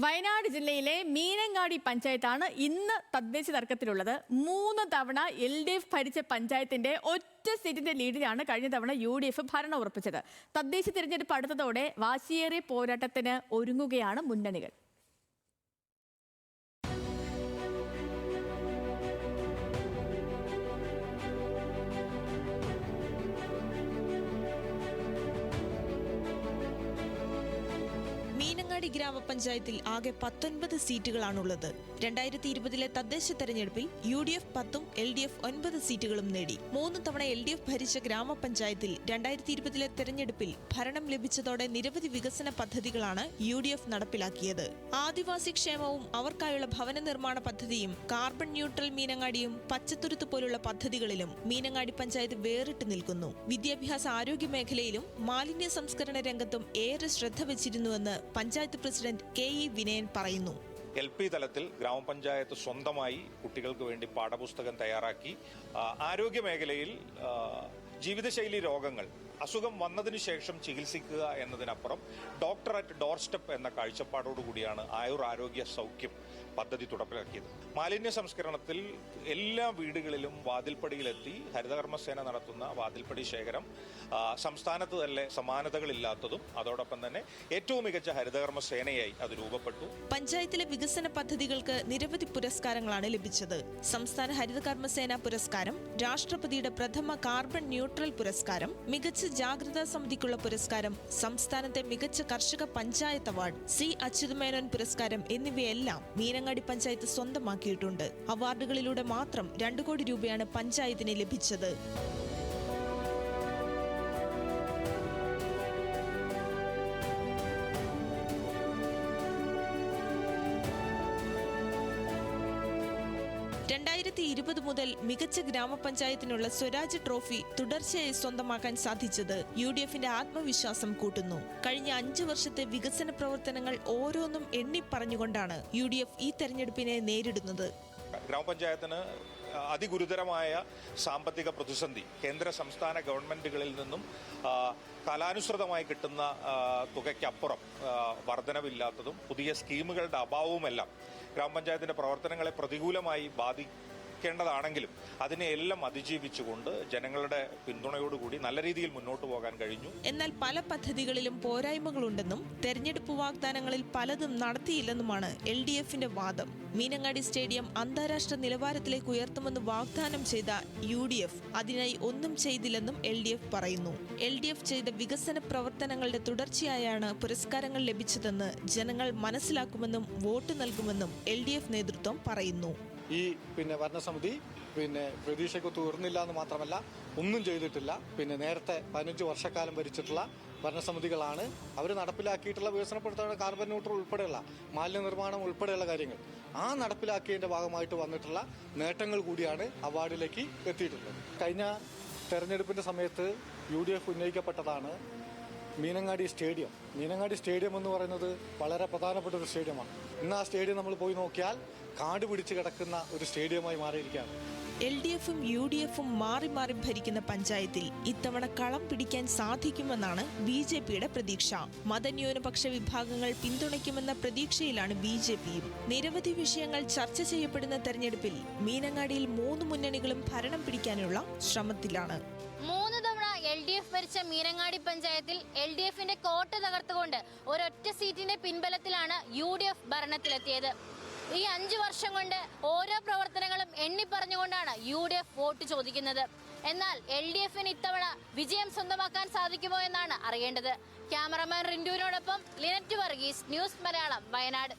വയനാട് ജില്ലയിലെ മീനങ്ങാടി പഞ്ചായത്താണ് ഇന്ന് തദ്ദേശ തർക്കത്തിലുള്ളത്. 3 തവണ LDF ഭരിച്ച പഞ്ചായത്തിന്റെ ഒറ്റ സീറ്റിന്റെ ലീഡിലാണ് കഴിഞ്ഞ തവണ UDF ഭരണം ഉറപ്പിച്ചത്. തദ്ദേശ തിരഞ്ഞെടുപ്പ് അടുത്തതോടെ വാശിയേറിയ പോരാട്ടത്തിന് ഒരുങ്ങുകയാണ് മുന്നണികൾ. മീനങ്ങാടി ഗ്രാമപഞ്ചായത്തിൽ ആകെ 19 സീറ്റുകളാണുള്ളത്. 2020 തദ്ദേശ തെരഞ്ഞെടുപ്പിൽ UDF 10ഉം LDF 9 സീറ്റുകളും നേടി. 3 തവണ LDF ഭരിച്ച ഗ്രാമപഞ്ചായത്തിൽ 2020 തെരഞ്ഞെടുപ്പിൽ ഭരണം ലഭിച്ചതോടെ നിരവധി വികസന പദ്ധതികളാണ് UDF നടപ്പിലാക്കിയത്. ആദിവാസി ക്ഷേമവും അവർക്കായുള്ള ഭവന നിർമ്മാണ പദ്ധതിയും കാർബൺ ന്യൂട്രൽ മീനങ്ങാടിയും പച്ചത്തുരുത്ത് പോലുള്ള പദ്ധതികളിലും മീനങ്ങാടി പഞ്ചായത്ത് വേറിട്ട് നിൽക്കുന്നു. വിദ്യാഭ്യാസ ആരോഗ്യ മേഖലയിലും മാലിന്യ സംസ്കരണ രംഗത്തും ഏറെ ശ്രദ്ധ വെച്ചിരുന്നുവെന്ന് പഞ്ചായത്ത് പ്രസിഡന്റ് KE വിനയൻ പറയുന്നു. LP തലത്തിൽ ഗ്രാമപഞ്ചായത്ത് സ്വന്തമായി കുട്ടികൾക്ക് വേണ്ടി പാഠപുസ്തകം തയ്യാറാക്കി ആരോഗ്യ മേഖലയിൽ ജീവിതശൈലി രോഗങ്ങൾ അസുഖം വന്നതിന് ശേഷം ചികിത്സിക്കുക എന്നതിനപ്പുറം ഡോക്ടർ അറ്റ് ഡോർ സ്റ്റെപ്പ് എന്ന കാഴ്ചപ്പാടോടുകൂടിയാണ് ആരോഗ്യ സൗഖ്യം പദ്ധതി തുടപ്പിലാക്കിയത്. മാലിന്യ സംസ്കരണത്തിൽ എല്ലാ വീടുകളിലും വാതിൽപ്പടിയിലെത്തി ഹരിതകർമ്മസേന നടത്തുന്ന വാതിൽപ്പടി ശേഖരം സംസ്ഥാനത്ത് തന്നെ സമാനതകളില്ലാത്തതും അതോടൊപ്പം തന്നെ ഏറ്റവും മികച്ച ഹരിതകർമ്മസേനയായി അത് രൂപപ്പെട്ടു. പഞ്ചായത്തിലെ വികസന പദ്ധതികൾക്ക് നിരവധി പുരസ്കാരങ്ങളാണ് ലഭിച്ചത്. സംസ്ഥാന ഹരിതകർമ്മസേന പുരസ്കാരം, രാഷ്ട്രപതിയുടെ പ്രഥമ കാർബൺ ന്യൂട്രൽ പുരസ്കാരം, മികച്ച ജാഗ്രതാ സമിതിക്കുള്ള പുരസ്കാരം, സംസ്ഥാനത്തെ മികച്ച കർഷക പഞ്ചായത്ത് അവാർഡ്, C അച്യുതമേനോൻ പുരസ്കാരം എന്നിവയെല്ലാം മീനങ്ങാടി പഞ്ചായത്ത് സ്വന്തമാക്കിയിട്ടുണ്ട്. അവാർഡുകളിലൂടെ മാത്രം 2 കോടി രൂപയാണ് പഞ്ചായത്തിന് ലഭിച്ചത്. മുതൽ മികച്ച ഗ്രാമപഞ്ചായത്തിനുള്ള സ്വരാജ് ട്രോഫി തുടർച്ചയായി സ്വന്തമാക്കാൻ സാധിച്ചത് UDFന്റെ ആത്മവിശ്വാസം കൂട്ടുന്നു. കഴിഞ്ഞ 5 വർഷത്തെ വികസന പ്രവർത്തനങ്ങൾ ഓരോന്നും എണ്ണി പറഞ്ഞുകൊണ്ടാണ് UDF ഈ തെരഞ്ഞെടുപ്പിനെ നേരിടുന്നത്. ഗ്രാമപഞ്ചായത്തിന് അതിഗുരുതരമായ സാമ്പത്തിക പ്രതിസന്ധി കേന്ദ്ര സംസ്ഥാന ഗവൺമെന്റുകളിൽ നിന്നും കാലാനുസൃതമായി കിട്ടുന്ന തുകയ്ക്കപ്പുറം വർധനവില്ലാത്തതും പുതിയ സ്കീമുകളുടെ അഭാവവുമെല്ലാം ഗ്രാമപഞ്ചായത്തിന്റെ പ്രവർത്തനങ്ങളെ പ്രതികൂലമായി ക്കേണ്ടതാണെങ്കിലും അതിനെ എല്ലാം അതിജീവിച്ചുകൊണ്ട് ജനങ്ങളുടെ പിന്തുണയോടുകൂടി നല്ല രീതിയിൽ മുന്നോട്ട് പോകാൻ കഴിഞ്ഞു. എന്നാൽ പല പദ്ധതികളിലും പോരായ്മകളുണ്ടെന്നും തെരഞ്ഞെടുപ്പ് വാഗ്ദാനങ്ങളിൽ പലതും നടത്തിയില്ലെന്നുമാണ് LDFന്റെ വാദം. മീനങ്ങാടി സ്റ്റേഡിയം അന്താരാഷ്ട്ര നിലവാരത്തിലേക്ക് ഉയർത്തുമെന്ന് വാഗ്ദാനം ചെയ്ത UDF അതിനായി ഒന്നും ചെയ്തില്ലെന്നും LDF പറയുന്നു. LDF ചെയ്ത വികസന പ്രവർത്തനങ്ങളുടെ തുടർച്ചയായാണ് പുരസ്കാരങ്ങൾ ലഭിച്ചതെന്ന് ജനങ്ങൾ മനസ്സിലാക്കുമെന്നും വോട്ട് നൽകുമെന്നും LDF നേതൃത്വം പറയുന്നു. ഈ ഭരണസമിതി പ്രതീക്ഷയ്ക്ക് ഉയർന്നില്ല എന്ന് മാത്രമല്ല ഒന്നും ചെയ്തിട്ടില്ല. നേരത്തെ 15 വർഷക്കാലം ഭരിച്ചിട്ടുള്ള ഭരണസമിതികളാണ് അവർ നടപ്പിലാക്കിയിട്ടുള്ള വികസന പ്രവർത്തനങ്ങൾ, കാർബൺ ന്യൂട്രൽ ഉൾപ്പെടെയുള്ള മാലിന്യ നിർമ്മാണം ഉൾപ്പെടെയുള്ള കാര്യങ്ങൾ ആ നടപ്പിലാക്കിയതിന്റെ ഭാഗമായിട്ട് വന്നിട്ടുള്ള നേട്ടങ്ങൾ കൂടിയാണ് അവാർഡിലേക്ക് എത്തിയിട്ടുള്ളത്. കഴിഞ്ഞ തെരഞ്ഞെടുപ്പിന്റെ സമയത്ത് UDF ഉന്നയിക്കപ്പെട്ടതാണ് മീനങ്ങാടി സ്റ്റേഡിയം. മീനങ്ങാടി സ്റ്റേഡിയം എന്ന് പറയുന്നത് വളരെ പ്രധാനപ്പെട്ട ഒരു സ്റ്റേഡിയമാണ്. ഇന്ന് ആ സ്റ്റേഡിയം നമ്മൾ പോയി നോക്കിയാൽ കാട് പിടിച്ച് കിടക്കുന്ന ഒരു സ്റ്റേഡിയമായി മാറിയിരിക്കുകയാണ്. LDFും UDFും മാറി മാറി ഭരിക്കുന്ന പഞ്ചായത്തിൽ ഇത്തവണ കളം പിടിക്കാൻ സാധിക്കുമെന്നാണ് BJPയുടെ പ്രതീക്ഷ. മതന്യൂനപക്ഷ വിഭാഗങ്ങൾ പിന്തുണയ്ക്കുമെന്ന പ്രതീക്ഷയിലാണ് BJPയും. നിരവധി വിഷയങ്ങൾ ചർച്ച ചെയ്യപ്പെടുന്ന തെരഞ്ഞെടുപ്പിൽ മീനങ്ങാടിയിൽ 3 മുന്നണികളും ഭരണം പിടിക്കാനുള്ള ശ്രമത്തിലാണ്. 3 തവണ LDF ഭരിച്ച മീനങ്ങാടി പഞ്ചായത്തിൽ LDFന്റെ കോട്ട തകർത്തുകൊണ്ട് ഒരൊറ്റ സീറ്റിന്റെ പിൻബലത്തിലാണ് UDF ഭരണത്തിലെത്തിയത്. ഈ 5 വർഷം കൊണ്ട് ഓരോ പ്രവർത്തനങ്ങളും എണ്ണി പറഞ്ഞുകൊണ്ടാണ് UDF വോട്ട് ചോദിക്കുന്നത്. എന്നാൽ LDFന് ഇത്തവണ വിജയം സ്വന്തമാക്കാൻ സാധിക്കുമോ എന്നാണ് അറിയേണ്ടത്. ക്യാമറമാൻ റിന്റുവിനോടൊപ്പം ലിനറ്റ് വർഗീസ്, ന്യൂസ് മലയാളം, വയനാട്.